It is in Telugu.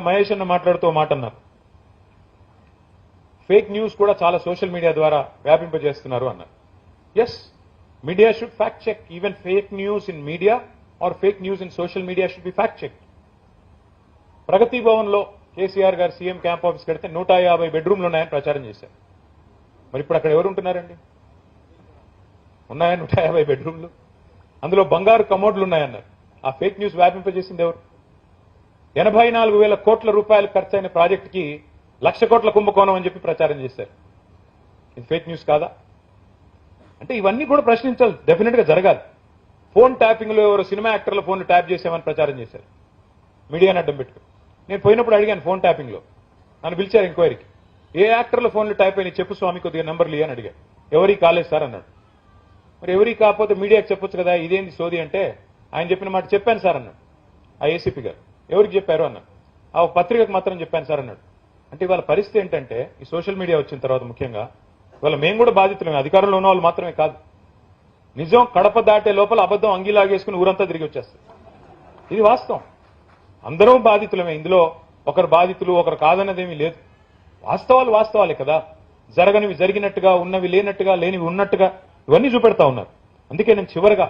మహేష్ అన్న మాట్లాడుతూ మాట అన్నారు, ఫేక్ న్యూస్ కూడా చాలా సోషల్ మీడియా ద్వారా వ్యాపింపజేస్తున్నారు అన్నారు. Yes, media should fact check. Even fake news in media or fake news in social media should be fact check. Pragathi Bhavan లో కేసీఆర్ గారు సీఎం క్యాంప్ ఆఫీస్ కడితే 150 బెడ్రూమ్లు ఉన్నాయని ప్రచారం చేశారు. మరి ఇప్పుడు అక్కడ ఎవరు ఉంటున్నారండి? ఉన్నాయా 150 బెడ్రూమ్లు? అందులో బంగారు కమోడ్లు ఉన్నాయన్నారు. ఆ ఫేక్ న్యూస్ వ్యాపింపజేసింది ఎవరు? 84,000 కోట్ల రూపాయలు ఖర్చైన ప్రాజెక్టుకి 1,00,000 కోట్ల కుంభకోణం అని చెప్పి ప్రచారం చేశారు. ఇది ఫేక్ న్యూస్ కాదా? అంటే ఇవన్నీ కూడా ప్రశ్నించాలి, డెఫినెట్ గా జరగాలి. ఫోన్ ట్యాపింగ్ లో ఎవరు సినిమా యాక్టర్ల ఫోన్లు ట్యాప్ చేసామని ప్రచారం చేశారు, మీడియాని అడ్డం పెట్టుకుని. నేను పోయినప్పుడు అడిగాను, ఫోన్ ట్యాపింగ్ లో నన్ను పిలిచారు ఎంక్వైరీకి. ఏ యాక్టర్ల ఫోన్లు ట్యాప్ అయినా చెప్పు స్వామి, కొద్దిగా నంబర్లు ఇయ్యని అడిగాను. ఎవరికి కాలేదు సార్ అన్నాడు. మరి ఎవరికి కాకపోతే మీడియాకి చెప్పొచ్చు కదా, ఇదేంటి సోది అంటే ఆయన చెప్పిన మాట చెప్పాను సార్ అన్నాడు. ఆ ఏసీపీ గారు ఎవరికి చెప్పారు అన్నాడు. ఆ పత్రికకు మాత్రం చెప్పాను సార్ అన్నాడు. అంటే ఇవాళ పరిస్థితి ఏంటంటే ఈ సోషల్ మీడియా వచ్చిన తర్వాత ముఖ్యంగా ఇవాళ మేము కూడా బాధితులమే, అధికారంలో ఉన్న వాళ్ళు మాత్రమే కాదు. నిజం కడప దాటే లోపల అబద్ధం అంగీలాగేసుకుని ఊరంతా తిరిగి వచ్చేస్తుంది. ఇది వాస్తవం. అందరూ బాధితులమే, ఇందులో ఒకరు బాధితులు ఒకరు కాదన్నదేమీ లేదు. వాస్తవాలు వాస్తవాలే కదా. జరగనివి జరిగినట్టుగా, ఉన్నవి లేనట్టుగా, లేనివి ఉన్నట్టుగా ఇవన్నీ చూపెడతా ఉన్నారు. అందుకే నేను చివరగా